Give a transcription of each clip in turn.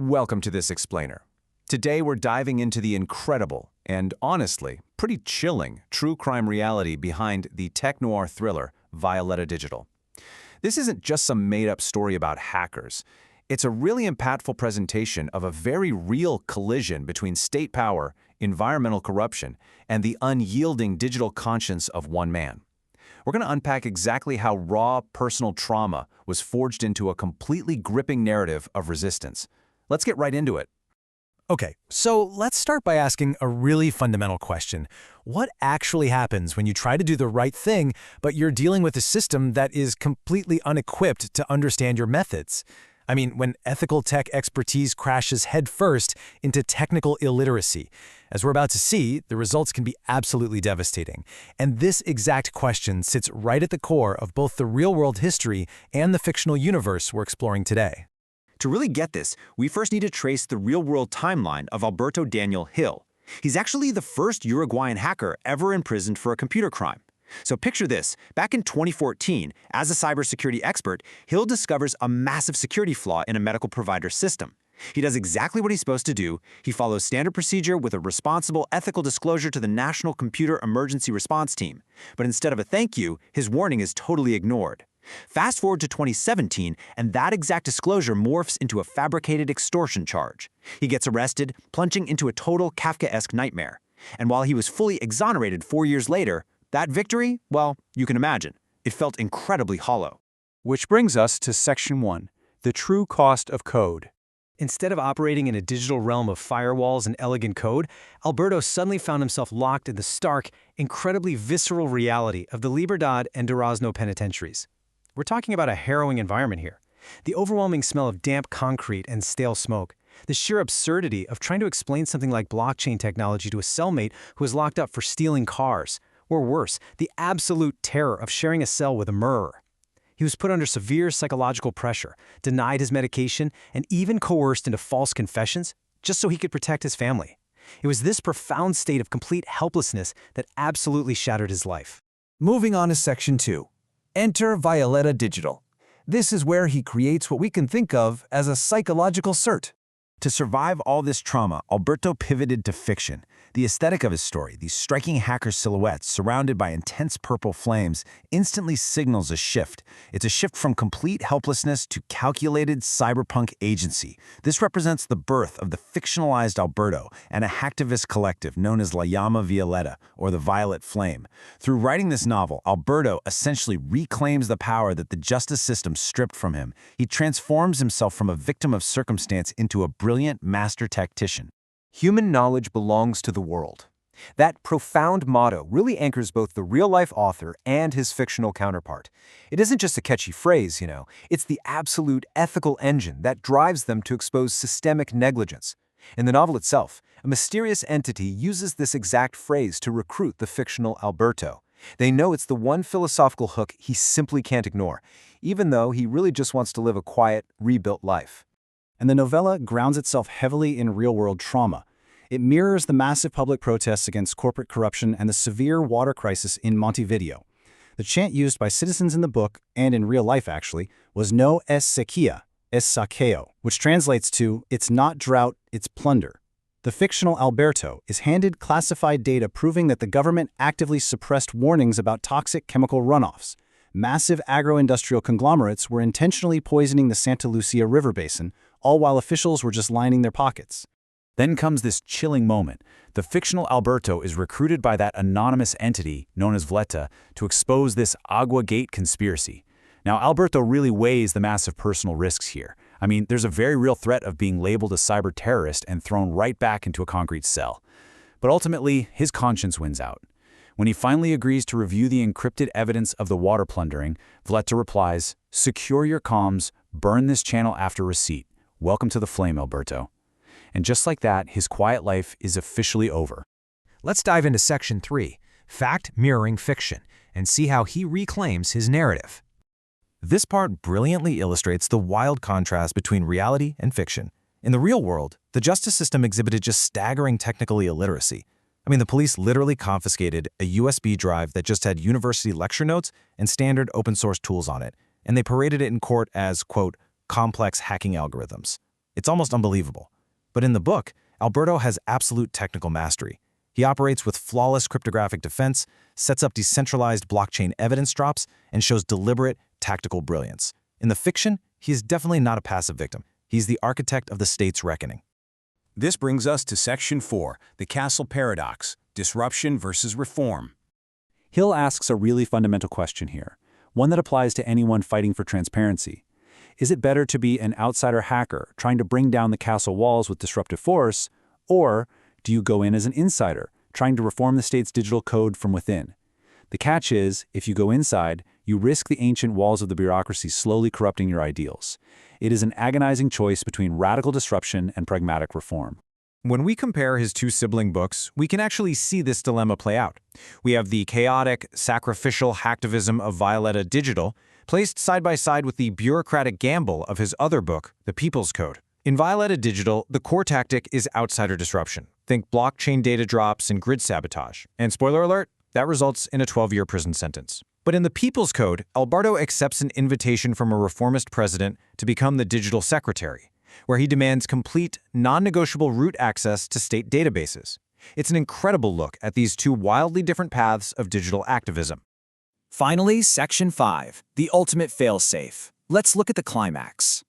Welcome to this explainer. Today we're diving into the incredible and, honestly, pretty chilling true crime reality behind the tech-noir thriller Violeta Digital. This isn't just some made-up story about hackers. It's a really impactful presentation of a very real collision between state power, environmental corruption, and the unyielding digital conscience of one man. We're going to unpack exactly how raw personal trauma was forged into a completely gripping narrative of resistance. Let's get right into it. Okay, so let's start by asking a really fundamental question. What actually happens when you try to do the right thing, but you're dealing with a system that is completely unequipped to understand your methods? I mean, when ethical tech expertise crashes headfirst into technical illiteracy. As we're about to see, the results can be absolutely devastating. And this exact question sits right at the core of both the real-world history and the fictional universe we're exploring today. To really get this, we first need to trace the real-world timeline of Alberto Daniel Hill. He's actually the first Uruguayan hacker ever imprisoned for a computer crime. So picture this. Back in 2014, as a cybersecurity expert, Hill discovers a massive security flaw in a medical provider's system. He does exactly what he's supposed to do. He follows standard procedure with a responsible, ethical disclosure to the National Computer Emergency Response Team. But instead of a thank you, his warning is totally ignored. Fast forward to 2017, and that exact disclosure morphs into a fabricated extortion charge. He gets arrested, plunging into a total Kafkaesque nightmare. And while he was fully exonerated 4 years later, that victory, well, you can imagine, it felt incredibly hollow. Which brings us to Section 1, the true cost of code. Instead of operating in a digital realm of firewalls and elegant code, Alberto suddenly found himself locked in the stark, incredibly visceral reality of the Libertad and Durazno penitentiaries. We're talking about a harrowing environment here. The overwhelming smell of damp concrete and stale smoke. The sheer absurdity of trying to explain something like blockchain technology to a cellmate who is locked up for stealing cars. Or worse, the absolute terror of sharing a cell with a murderer. He was put under severe psychological pressure, denied his medication, and even coerced into false confessions just so he could protect his family. It was this profound state of complete helplessness that absolutely shattered his life. Moving on to Section 2. Enter Violeta Digital. This is where he creates what we can think of as a psychological cert. To survive all this trauma, Alberto pivoted to fiction. The aesthetic of his story, these striking hacker silhouettes surrounded by intense purple flames, instantly signals a shift. It's a shift from complete helplessness to calculated cyberpunk agency. This represents the birth of the fictionalized Alberto and a hacktivist collective known as La Llama Violeta, or the Violet Flame. Through writing this novel, Alberto essentially reclaims the power that the justice system stripped from him. He transforms himself from a victim of circumstance into a brilliant master tactician. Human knowledge belongs to the world. That profound motto really anchors both the real-life author and his fictional counterpart. It isn't just a catchy phrase, it's the absolute ethical engine that drives them to expose systemic negligence. In the novel itself, a mysterious entity uses this exact phrase to recruit the fictional Alberto. They know it's the one philosophical hook he simply can't ignore, even though he really just wants to live a quiet, rebuilt life. And the novella grounds itself heavily in real-world trauma. It mirrors the massive public protests against corporate corruption and the severe water crisis in Montevideo. The chant used by citizens in the book, and in real life actually, was "No es sequía, es saqueo," which translates to, "It's not drought, it's plunder." The fictional Alberto is handed classified data proving that the government actively suppressed warnings about toxic chemical runoffs. Massive agro-industrial conglomerates were intentionally poisoning the Santa Lucia River basin, all while officials were just lining their pockets. Then comes this chilling moment. The fictional Alberto is recruited by that anonymous entity, known as Violeta, to expose this Agua Gate conspiracy. Now, Alberto really weighs the massive personal risks here. I mean, there's a very real threat of being labeled a cyber terrorist and thrown right back into a concrete cell. But ultimately, his conscience wins out. When he finally agrees to review the encrypted evidence of the water plundering, Violeta replies, "Secure your comms, burn this channel after receipt. Welcome to the flame, Alberto." And just like that, his quiet life is officially over. Let's dive into Section 3, Fact Mirroring Fiction, and see how he reclaims his narrative. This part brilliantly illustrates the wild contrast between reality and fiction. In the real world, the justice system exhibited just staggering technical illiteracy. The police literally confiscated a USB drive that just had university lecture notes and standard open source tools on it, and they paraded it in court as, quote, complex hacking algorithms. It's almost unbelievable. But in the book, Alberto has absolute technical mastery. He operates with flawless cryptographic defense, sets up decentralized blockchain evidence drops, and shows deliberate tactical brilliance. In the fiction, he is definitely not a passive victim. He's the architect of the state's reckoning. This brings us to Section 4, the Castle Paradox, Disruption versus Reform. Hill asks a really fundamental question here, one that applies to anyone fighting for transparency. Is it better to be an outsider hacker trying to bring down the castle walls with disruptive force, or do you go in as an insider trying to reform the state's digital code from within? The catch is, if you go inside, you risk the ancient walls of the bureaucracy slowly corrupting your ideals. It is an agonizing choice between radical disruption and pragmatic reform. When we compare his two sibling books, we can actually see this dilemma play out. We have the chaotic, sacrificial hacktivism of Violeta Digital, placed side by side with the bureaucratic gamble of his other book, The People's Code. In Violeta Digital, the core tactic is outsider disruption. Think blockchain data drops and grid sabotage. And spoiler alert, that results in a 12-year prison sentence. But in The People's Code, Alberto accepts an invitation from a reformist president to become the digital secretary, where he demands complete, non-negotiable root access to state databases. It's an incredible look at these two wildly different paths of digital activism. Finally, Section 5, the ultimate failsafe. Let's look at the climax.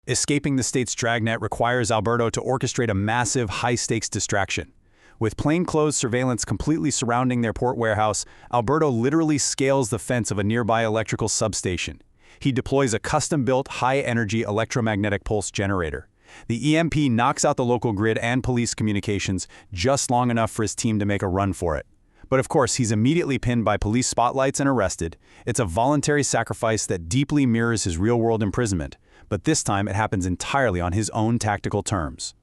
Escaping the state's dragnet requires Alberto to orchestrate a massive, high-stakes distraction. With plainclothes surveillance completely surrounding their port warehouse, Alberto literally scales the fence of a nearby electrical substation. He deploys a custom-built, high-energy electromagnetic pulse generator. The EMP knocks out the local grid and police communications just long enough for his team to make a run for it. But of course, he's immediately pinned by police spotlights and arrested. It's a voluntary sacrifice that deeply mirrors his real-world imprisonment, but this time it happens entirely on his own tactical terms.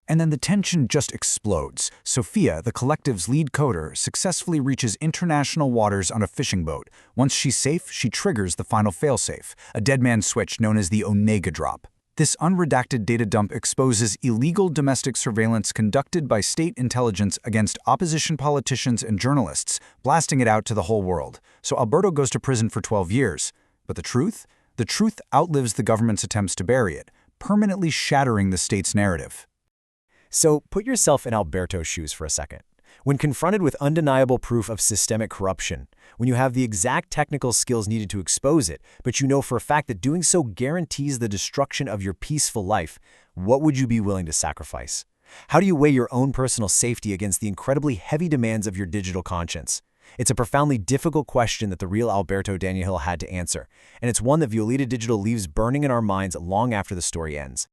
And then the tension just explodes. Sophia, the collective's lead coder, successfully reaches international waters on a fishing boat. Once she's safe, she triggers the final failsafe, a dead man switch known as the Omega Drop. This unredacted data dump exposes illegal domestic surveillance conducted by state intelligence against opposition politicians and journalists, blasting it out to the whole world. So Alberto goes to prison for 12 years. But the truth? The truth outlives the government's attempts to bury it, permanently shattering the state's narrative. So put yourself in Alberto's shoes for a second. When confronted with undeniable proof of systemic corruption, when you have the exact technical skills needed to expose it, but you know for a fact that doing so guarantees the destruction of your peaceful life, what would you be willing to sacrifice? How do you weigh your own personal safety against the incredibly heavy demands of your digital conscience? It's a profoundly difficult question that the real Alberto Daniel Hill had to answer, and it's one that Violeta Digital leaves burning in our minds long after the story ends.